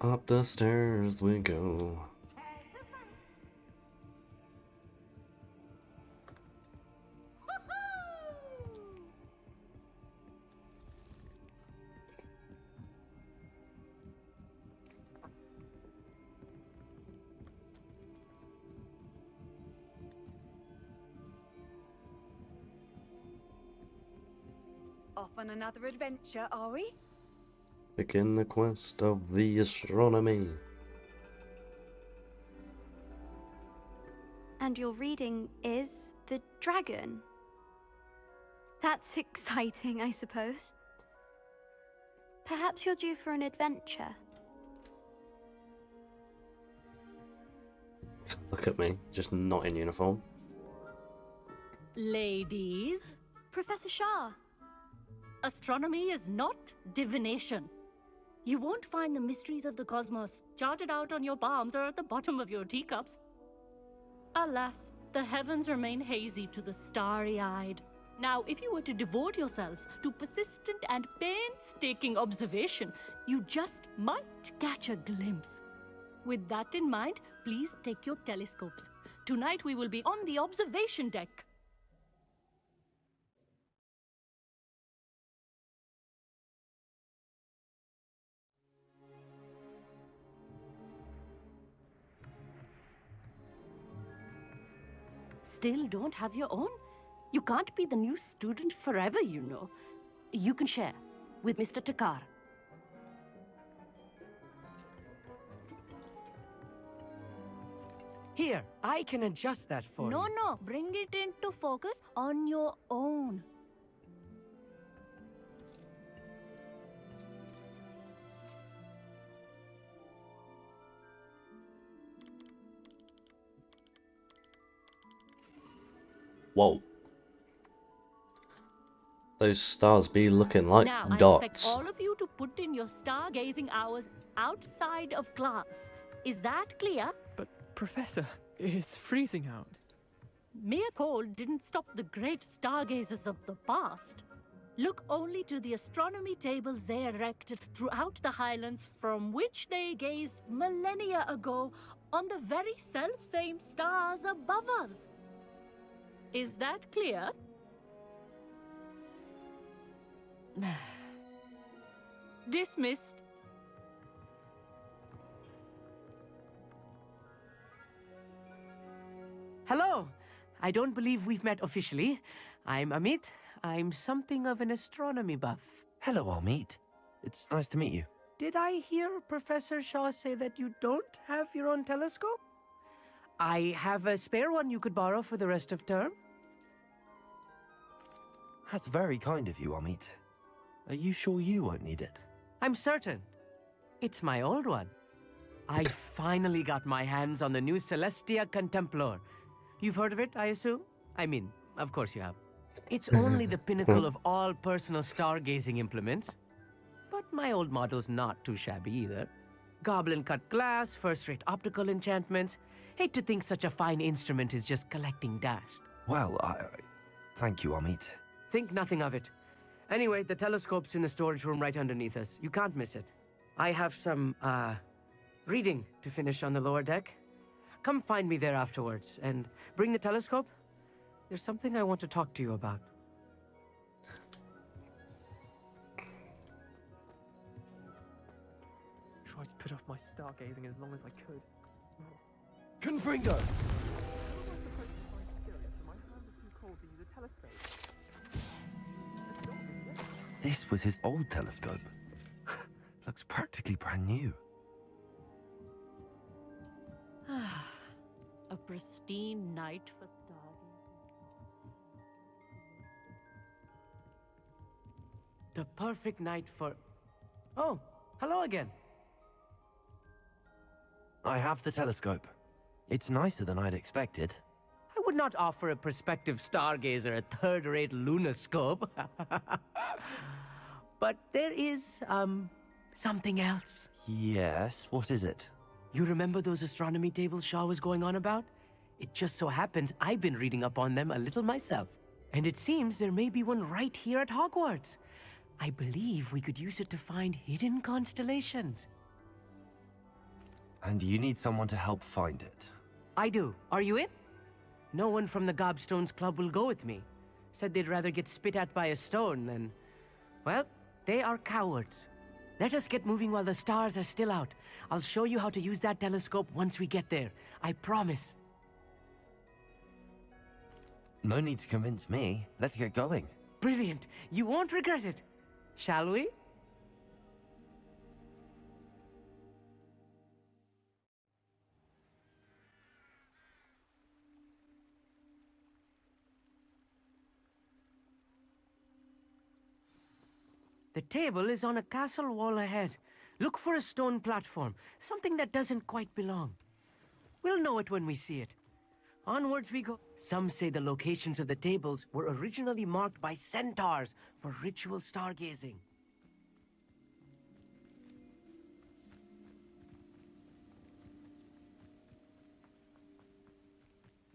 Up the stairs we go. Off on another adventure, are we? Begin the quest of the astronomy. And your reading is the dragon. That's exciting, I suppose. Perhaps you're due for an adventure. Look at me, just not in uniform. Ladies, Professor Shah. astronomy is not divination. You won't find the mysteries of the cosmos charted out on your palms or at the bottom of your teacups. Alas, the heavens remain hazy to the starry-eyed. Now, if you were to devote yourselves to persistent and painstaking observation, you just might catch a glimpse. With that in mind, please take your telescopes. Tonight we will be on the observation deck. Still don't have your own? You can't be the new student forever, you know. You can share with Mr. Takar. Here, I can adjust that for you. No, bring it into focus on your own. Whoa. Those stars be looking like Now, I dots. expect all of you to put in your stargazing hours outside of class. Is that clear? But, Professor, it's freezing out. Mere cold didn't stop the great stargazers of the past. Look only to the astronomy tables they erected throughout the highlands from which they gazed millennia ago on the very self-same stars above us. Is that clear? Dismissed. Hello. I don't believe we've met officially. I'm Amit. I'm something of an astronomy buff. Hello, Amit. It's nice to meet you. Did I hear Professor Shaw say that you don't have your own telescope? I have a spare one you could borrow for the rest of term. That's very kind of you, Amit. Are you sure you won't need it? I'm certain. It's my old one. I finally got my hands on the new Celestia Contemplor. You've heard of it, I assume? I mean, of course you have. It's only the pinnacle of all personal stargazing implements. But my old model's not too shabby either. Goblin-cut glass, first-rate optical enchantments. Hate to think such a fine instrument is just collecting dust. Well, thank you, Amit. Think nothing of it. Anyway, the telescope's in the storage room right underneath us. You can't miss it. I have some, reading to finish on the lower deck. Come find me there afterwards, and bring the telescope. There's something I want to talk to you about. Tried to put off my stargazing as long as I could. Confringo! This was his old telescope. Looks practically brand new. A pristine night for stargazing. The perfect night for... Oh, hello again. I have the telescope. It's nicer than I'd expected. I would not offer a prospective stargazer a third-rate lunoscope. But there is, something else. Yes, what is it? You remember those astronomy tables Shaw was going on about? It just so happens I've been reading up on them a little myself. And it seems there may be one right here at Hogwarts. I believe we could use it to find hidden constellations. And you need someone to help find it. I do. Are you in? No one from the Gobstones Club will go with me. Said they'd rather get spit at by a stone than... Well, they are cowards. Let us get moving while the stars are still out. I'll show you how to use that telescope once we get there. I promise. No need to convince me. Let's get going. Brilliant. You won't regret it. Shall we? The table is on a castle wall ahead. Look for a stone platform, something that doesn't quite belong. We'll know it when we see it. Onwards we go. Some say the locations of the tables were originally marked by centaurs for ritual stargazing.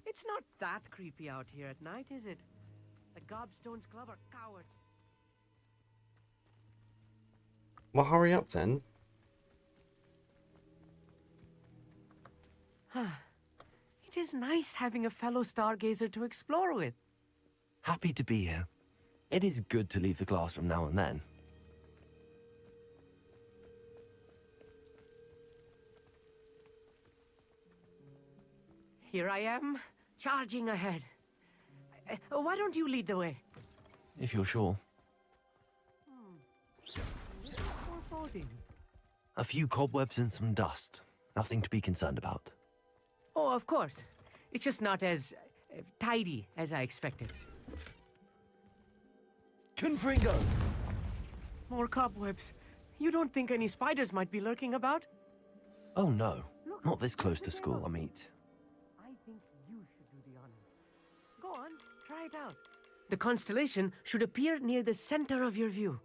It's not that creepy out here at night, is it? The Gobstones Club are cowards. Well, hurry up then. It is nice having a fellow stargazer to explore with. Happy to be here. It is good to leave the classroom now and then. Here I am, charging ahead. Why don't you lead the way? If you're sure. Foreboding. A few cobwebs and some dust. Nothing to be concerned about. Oh, of course. It's just not as tidy as I expected. Confringo! More cobwebs. You don't think any spiders might be lurking about? Oh no, not this close to school, Amit. I think you should do the honors. Go on, try it out. The constellation should appear near the center of your view.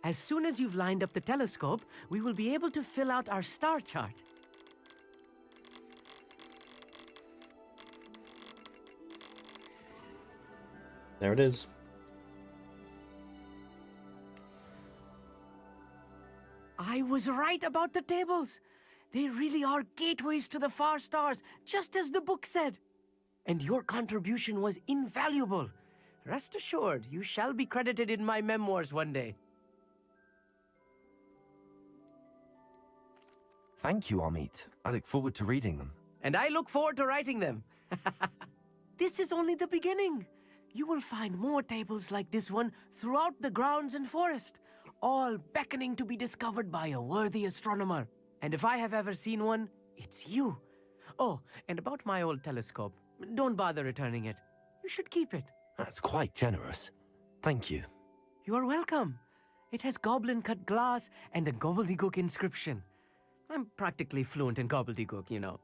As soon as you've lined up the telescope, we will be able to fill out our star chart. There it is. I was right about the tables. They really are gateways to the far stars, just as the book said. And your contribution was invaluable. Rest assured, you shall be credited in my memoirs one day. Thank you, Amit. I look forward to reading them. And I look forward to writing them. This is only the beginning. You will find more tables like this one throughout the grounds and forest, all beckoning to be discovered by a worthy astronomer. And if I have ever seen one, it's you. Oh, and about my old telescope, don't bother returning it. You should keep it. That's quite generous. Thank you. You are welcome. It has goblin-cut glass and a gobbledygook inscription. I'm practically fluent in gobbledygook, you know.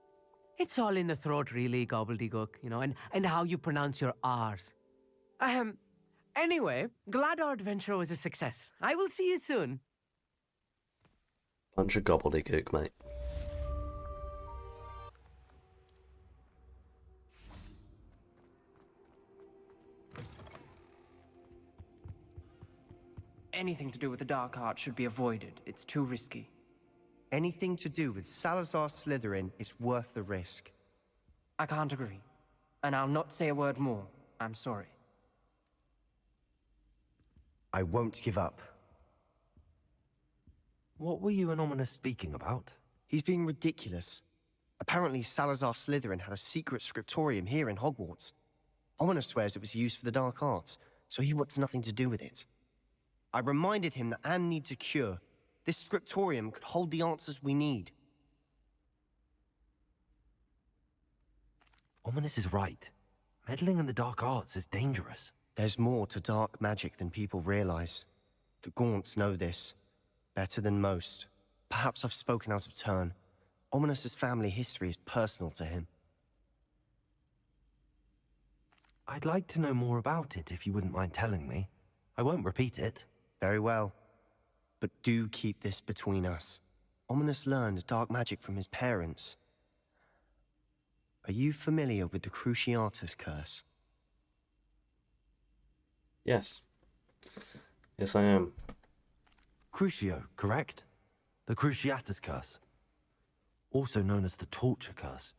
It's all in the throat, really, gobbledygook, you know, and how you pronounce your R's. Anyway, glad our adventure was a success. I will see you soon. Bunch of gobbledygook, mate. Anything to do with the dark art should be avoided. It's too risky. Anything to do with Salazar Slytherin is worth the risk. I can't agree. And I'll not say a word more. I'm sorry. I won't give up. What were you and Ominous speaking about? He's being ridiculous. Apparently Salazar Slytherin had a secret scriptorium here in Hogwarts. Ominous swears it was used for the dark arts, so he wants nothing to do with it. I reminded him that Anne needs a cure. This scriptorium could hold the answers we need. Ominous is right. Meddling in the dark arts is dangerous. There's more to dark magic than people realize. The Gaunts know this. Better than most. Perhaps I've spoken out of turn. Ominous's family history is personal to him. I'd like to know more about it if you wouldn't mind telling me. I won't repeat it. Very well. But do keep this between us. Ominous learned dark magic from his parents. Are you familiar with the Cruciatus curse? Yes. Yes, I am. Crucio, correct? The Cruciatus curse, also known as the torture curse,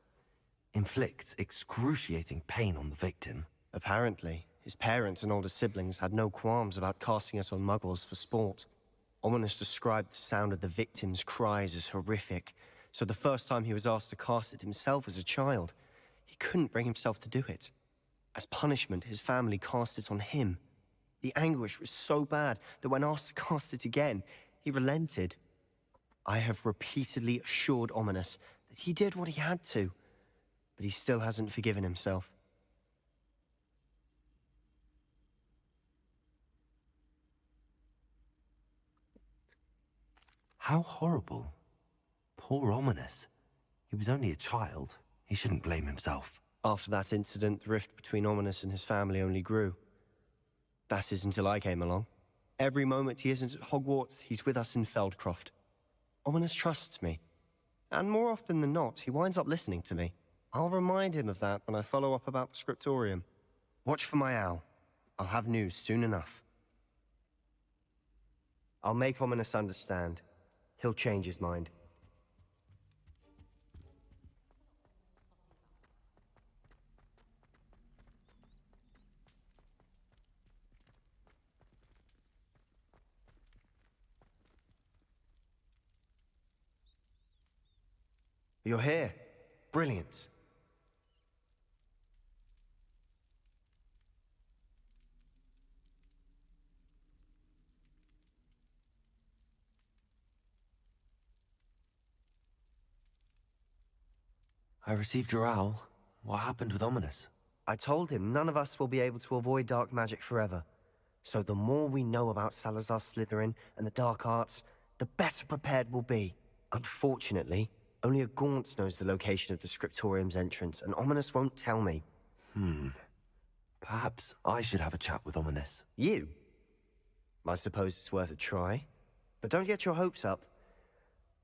inflicts excruciating pain on the victim. Apparently, his parents and older siblings had no qualms about casting it on muggles for sport. Ominous described the sound of the victim's cries as horrific, so the first time he was asked to cast it himself as a child, he couldn't bring himself to do it. As punishment, his family cast it on him. The anguish was so bad that when asked to cast it again, he relented. I have repeatedly assured Ominous that he did what he had to, but he still hasn't forgiven himself. How horrible. Poor Ominous. He was only a child. He shouldn't blame himself. After that incident, the rift between Ominous and his family only grew. That is until I came along. Every moment he isn't at Hogwarts, he's with us in Feldcroft. Ominous trusts me. And more often than not, he winds up listening to me. I'll remind him of that when I follow up about the Scriptorium. Watch for my owl. I'll have news soon enough. I'll make Ominous understand. He'll change his mind. You're here. Brilliant. I received your owl. What happened with Ominous? I told him none of us will be able to avoid dark magic forever. So the more we know about Salazar Slytherin and the dark arts, the better prepared we'll be. Unfortunately, only a Gaunt's knows the location of the Scriptorium's entrance, and Ominous won't tell me. Perhaps I should have a chat with Ominous. You? I suppose it's worth a try. But don't get your hopes up.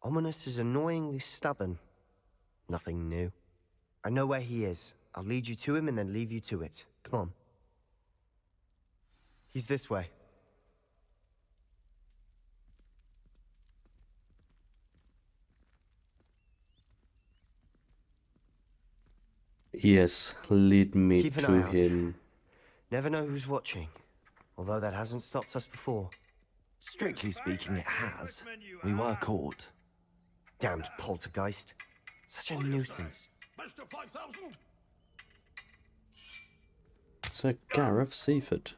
Ominous is annoyingly stubborn. Nothing new. I know where he is. I'll lead you to him and then leave you to it. Come on. He's this way. Yes, lead me Keep an to eye out. him. Never know who's watching. Although that hasn't stopped us before. Strictly speaking, it has. We were caught. Damned poltergeist. Such a nuisance. Sir Gareth Seaford.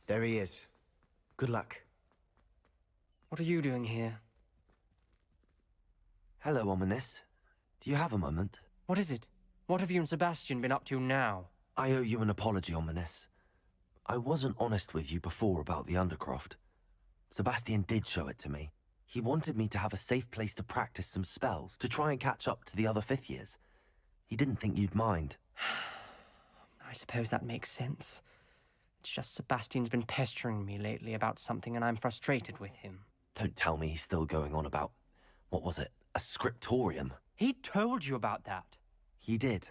There he is. Good luck. What are you doing here? Hello, Ominous. Do you have a moment? What is it? What have you and Sebastian been up to now? I owe you an apology, Ominous. I wasn't honest with you before about the Undercroft. Sebastian did show it to me. He wanted me to have a safe place to practice some spells, to try and catch up to the other fifth years. He didn't think you'd mind. I suppose that makes sense. It's just Sebastian's been pestering me lately about something and I'm frustrated with him. Don't tell me he's still going on about, what was it, a scriptorium? He told you about that. He did.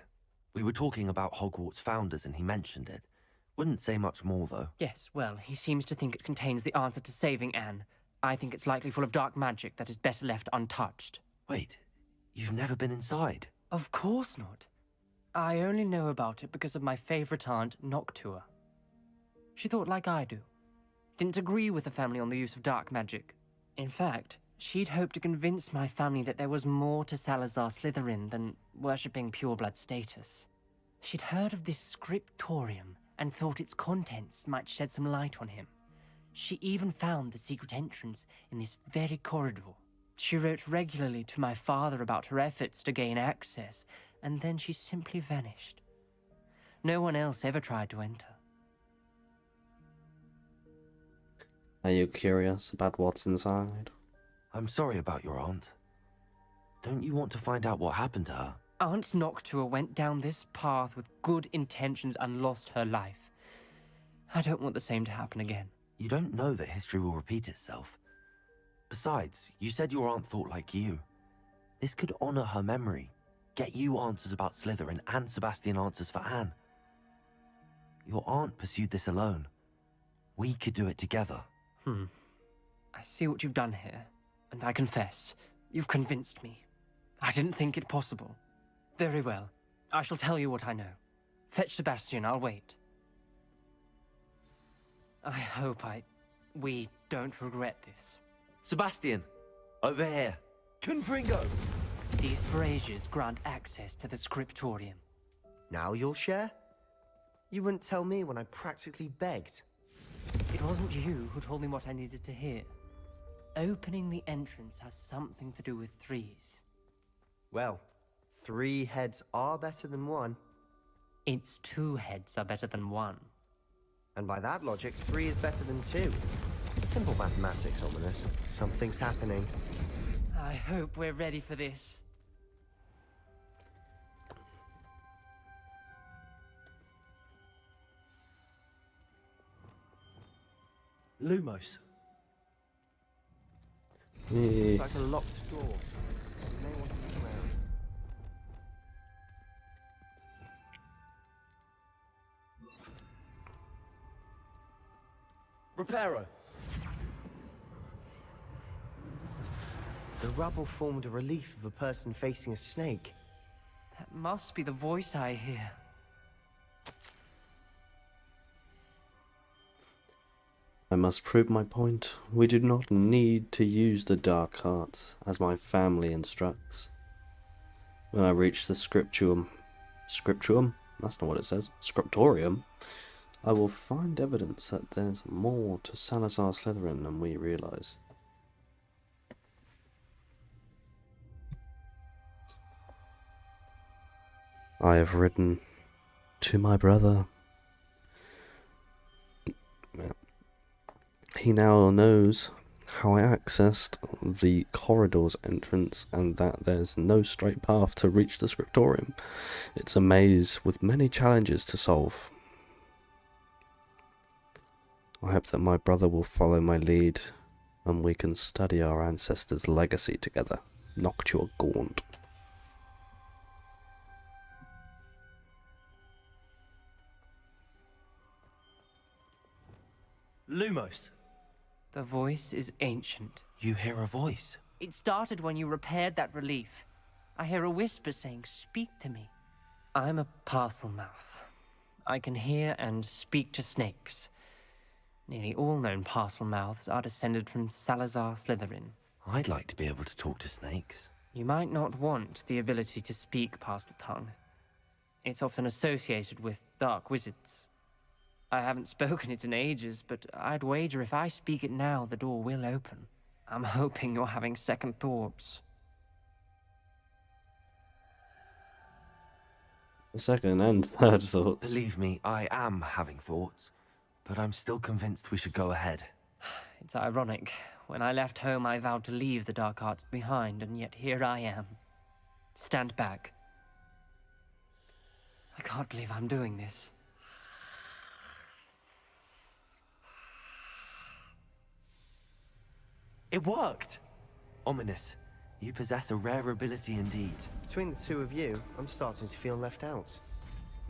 We were talking about Hogwarts founders and he mentioned it. Wouldn't say much more, though. Yes, well, he seems to think it contains the answer to saving Anne. I think it's likely full of dark magic that is better left untouched. Wait, you've never been inside? Of course not. I only know about it because of my favorite aunt, Noctua. She thought like I do. Didn't agree with the family on the use of dark magic. In fact, she'd hoped to convince my family that there was more to Salazar Slytherin than worshipping pureblood status. She'd heard of this scriptorium and thought its contents might shed some light on him. She even found the secret entrance in this very corridor. She wrote regularly to my father about her efforts to gain access, and then she simply vanished. No one else ever tried to enter. Are you curious about what's inside? I'm sorry about your aunt. Don't you want to find out what happened to her? Aunt Noctua went down this path with good intentions and lost her life. I don't want the same to happen again. You don't know that history will repeat itself. Besides, you said your aunt thought like you. This could honor her memory, get you answers about Slytherin and Sebastian answers for Anne. Your aunt pursued this alone. We could do it together. I see what you've done here, and I confess, you've convinced me. I didn't think it possible. Very well. I shall tell you what I know. Fetch Sebastian, I'll wait. I hope we don't regret this. Sebastian! Over here! Confringo! These braziers grant access to the scriptorium. Now you'll share? You wouldn't tell me when I practically begged. It wasn't you who told me what I needed to hear. Opening the entrance has something to do with threes. Well, 3 heads are better than 1. It's 2 heads are better than 1. And by that logic, 3 is better than 2. Simple mathematics, Ominous. Something's happening. I hope we're ready for this. Lumos. It's like a locked door. You may want to look around. Reparo. The rubble formed a relief of a person facing a snake. That must be the voice I hear. I must prove my point. We do not need to use the dark arts, as my family instructs. When I reach the scripturum, that's not what it says, scriptorium, I will find evidence that there's more to Salazar Slytherin than we realise. I have written to my brother. He now knows how I accessed the corridor's entrance and that there's no straight path to reach the scriptorium. It's a maze with many challenges to solve. I hope that my brother will follow my lead and we can study our ancestors' legacy together. Noctua Gaunt. Lumos. The voice is ancient. You hear a voice. It started when you repaired that relief. I hear a whisper saying, "Speak to me." I'm a parcel mouth. I can hear and speak to snakes. Nearly all known parcel mouths are descended from Salazar Slytherin. I'd like to be able to talk to snakes. You might not want the ability to speak parcel tongue. It's often associated with dark wizards. I haven't spoken it in ages, but I'd wager if I speak it now, the door will open. I'm hoping you're having second thoughts. Second and third thoughts. Believe me, I am having thoughts, but I'm still convinced we should go ahead. It's ironic. When I left home, I vowed to leave the dark arts behind, and yet here I am. Stand back. I can't believe I'm doing this. It worked! Ominous, you possess a rare ability indeed. Between the 2 of you, I'm starting to feel left out.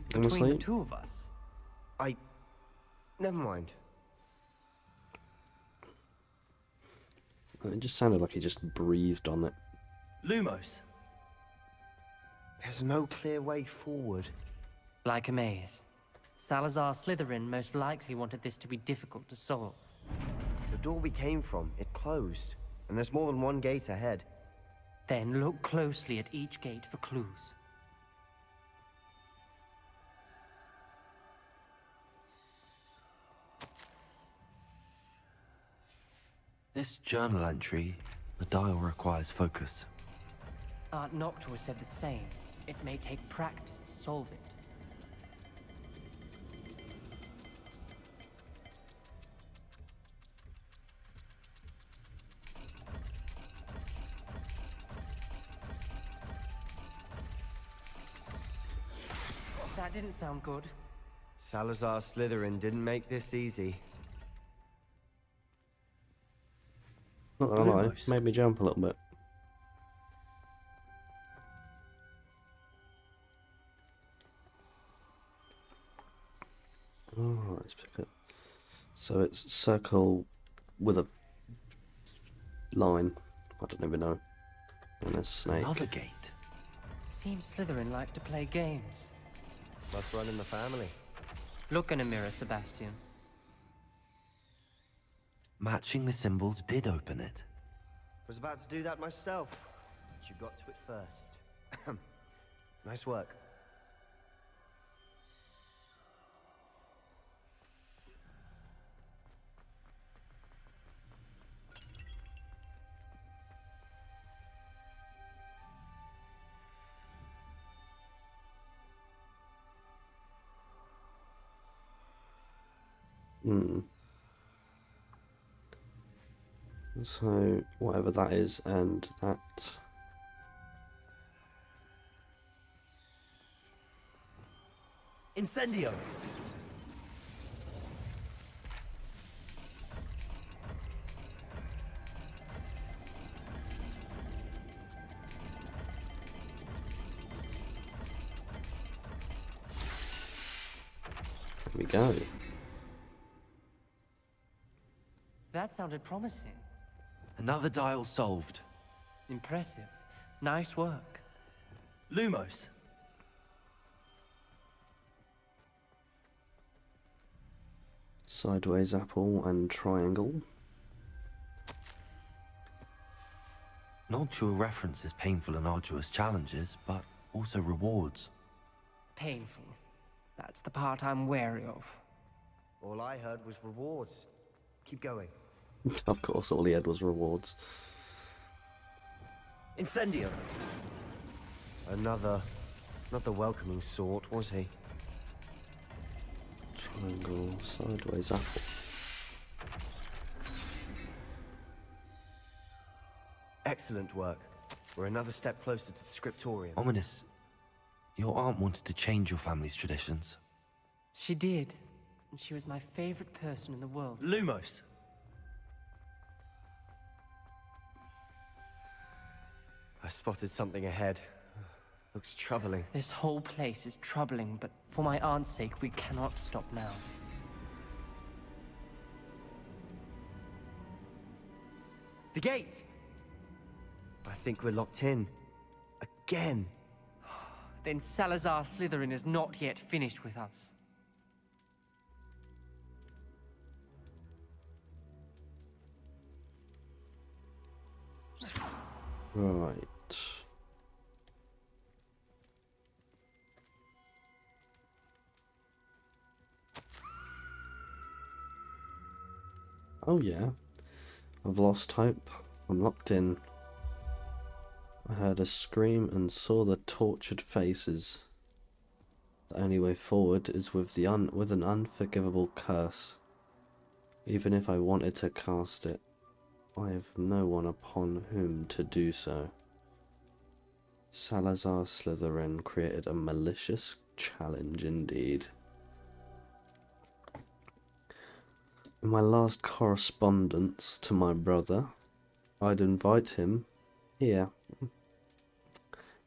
Between Honestly, the 2 of us. Never mind. it just sounded like he just breathed on it. Lumos. There's no clear way forward. Like a maze. Salazar Slytherin most likely wanted this to be difficult to solve. The door we came from, it closed. And there's more than one gate ahead. Then look closely at each gate for clues. This journal entry, the dial requires focus. Aunt Noctua said the same. It may take practice to solve it. That didn't sound good. Salazar Slytherin didn't make this easy. Not gonna lie, Lumos. made me jump a little bit. Oh, let's pick it. So it's circle with a line. I don't even know. And a snake. Another gate. Seems Slytherin like to play games. Must run in the family. Look in a mirror, Sebastian. Matching the symbols did open it. Was about to do that myself, but you got to it first. Nice work. So, whatever that is, and that... Incendio! There we go. That sounded promising. Another dial solved. Impressive. Nice work. Lumos. Sideways apple and triangle. Noctua references painful and arduous challenges, but also rewards. Painful. That's the part I'm wary of. All I heard was rewards. Keep going. Of course, all he had was rewards. Incendio. Another welcoming sort, was he? Triangle, sideways apple. Excellent work. We're another step closer to the scriptorium. Ominous. Your aunt wanted to change your family's traditions. She did. And she was my favorite person in the world. Lumos. I spotted something ahead. Looks troubling. This whole place is troubling, but for my aunt's sake, we cannot stop now. The gate! I think we're locked in. Again. Then Salazar Slytherin is not yet finished with us. Right. Oh yeah. I've lost hope. I'm locked in. I heard a scream and saw the tortured faces. The only way forward is with an unforgivable curse. Even if I wanted to cast it, I have no one upon whom to do so. Salazar Slytherin created a malicious challenge indeed. In my last correspondence to my brother, I'd invite him here.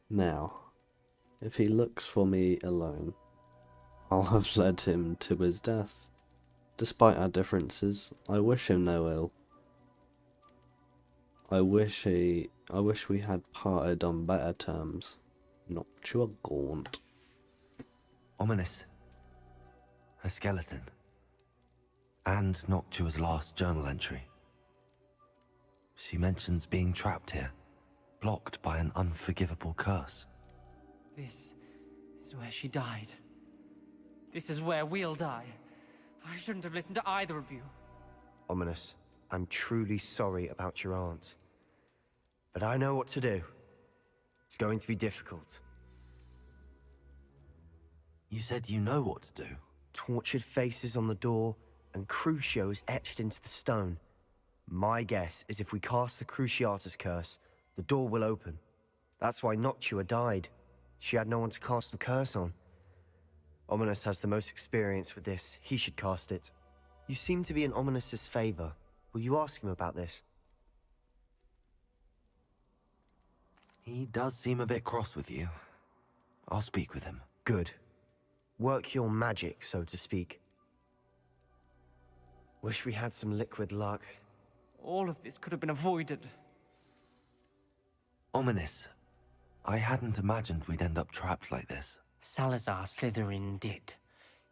Now, if he looks for me alone, I'll have led him to his death. Despite our differences, I wish him no ill. I wish we had parted on better terms. Noctua gaunt. Ominous. A skeleton. And Noctua's last journal entry. She mentions being trapped here, blocked by an unforgivable curse. This is where she died. This is where we'll die. I shouldn't have listened to either of you. Ominous, I'm truly sorry about your aunt. But I know what to do. It's going to be difficult. You said you know what to do. Tortured faces on the door and Crucios etched into the stone. My guess is if we cast the Cruciatus curse, the door will open. That's why Noctua died. She had no one to cast the curse on. Ominous has the most experience with this. He should cast it. You seem to be in Ominous's favor. Will you ask him about this? He does seem a bit cross with you. I'll speak with him. Good. Work your magic, so to speak. Wish we had some liquid luck. All of this could have been avoided. Ominous. I hadn't imagined we'd end up trapped like this. Salazar Slytherin did.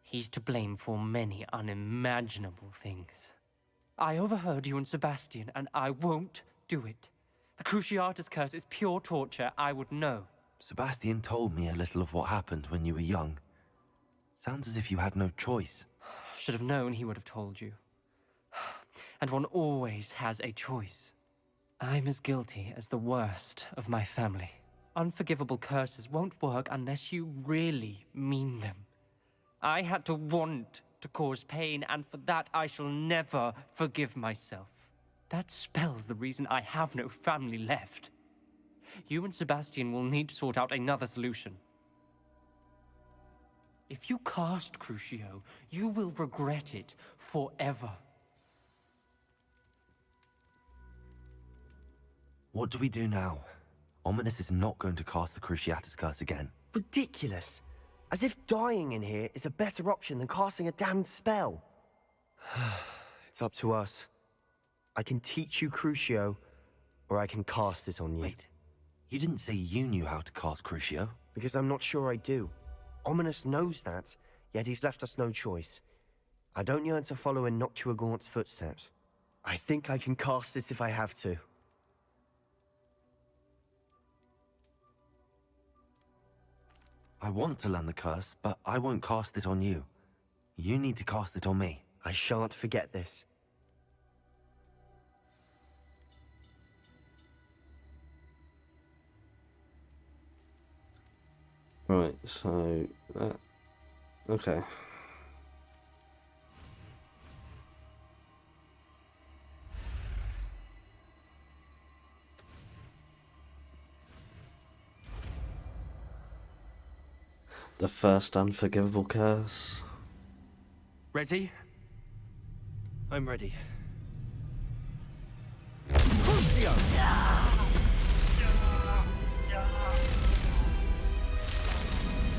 He's to blame for many unimaginable things. I overheard you and Sebastian, and I won't do it. The Cruciatus curse is pure torture. I would know. Sebastian told me a little of what happened when you were young. Sounds as if you had no choice. Should have known he would have told you. And one always has a choice. I'm as guilty as the worst of my family. Unforgivable curses won't work unless you really mean them. I had to want to cause pain, and for that I shall never forgive myself. That spells the reason I have no family left. You and Sebastian will need to sort out another solution. If you cast Crucio, you will regret it forever. What do we do now? Ominous is not going to cast the Cruciatus curse again. Ridiculous. As if dying in here is a better option than casting a damned spell. It's up to us. I can teach you Crucio, or I can cast it on you. Wait, you didn't say you knew how to cast Crucio? Because I'm not sure I do. Ominous knows that, yet he's left us no choice. I don't yearn to follow in Noctua Gaunt's footsteps. I think I can cast it if I have to. I want to learn the curse, but I won't cast it on you. You need to cast it on me. I shan't forget this. Right, so that. Okay. The first unforgivable curse. Ready? I'm ready.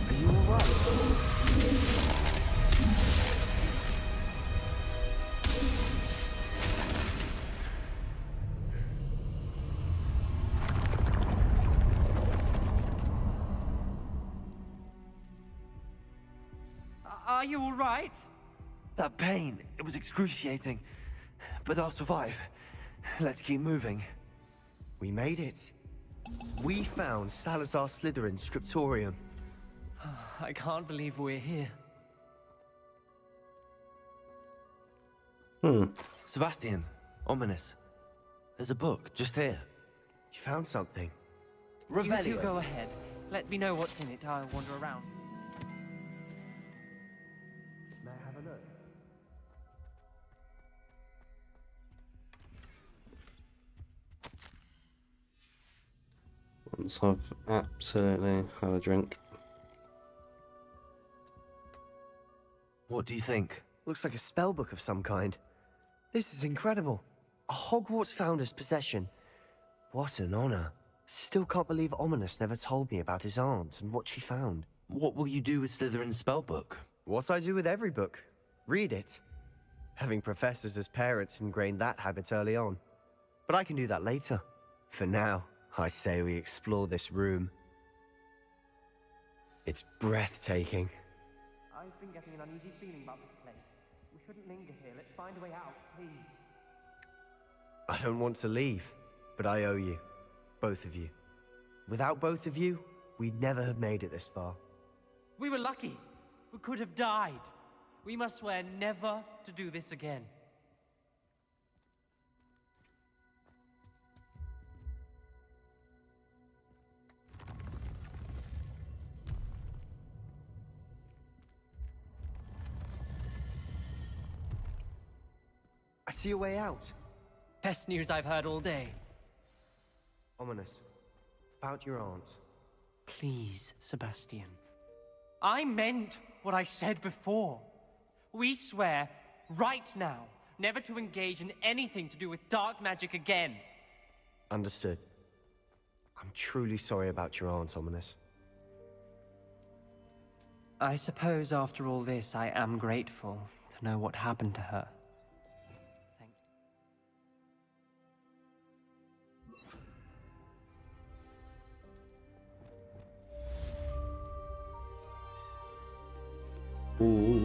Are you alright? Are you all right? That pain, it was excruciating. But I'll survive. Let's keep moving. We made it. We found Salazar Slytherin's Scriptorium. I can't believe we're here. Sebastian, Ominous. There's a book just here. You found something. You two go ahead. Let me know what's in it. I'll wander around. May I have a look? Once I've absolutely had a drink. What do you think? Looks like a spell book of some kind. This is incredible. A Hogwarts founder's possession. What an honor. Still can't believe Ominous never told me about his aunt and what she found. What will you do with Slytherin's spellbook? What I do with every book. Read it. Having professors as parents ingrained that habit early on. But I can do that later. For now, I say we explore this room. It's breathtaking. I've been getting an uneasy feeling about this place. We shouldn't linger here. Let's find a way out, please. I don't want to leave, but I owe you. Both of you. Without both of you, we'd never have made it this far. We were lucky. We could have died. We must swear never to do this again. I see a way out. Best news I've heard all day. Ominous. About your aunt. Please, Sebastian. I meant what I said before. We swear, right now, never to engage in anything to do with dark magic again. Understood. I'm truly sorry about your aunt, Ominous. I suppose after all this, I am grateful to know what happened to her. Thank Ooh.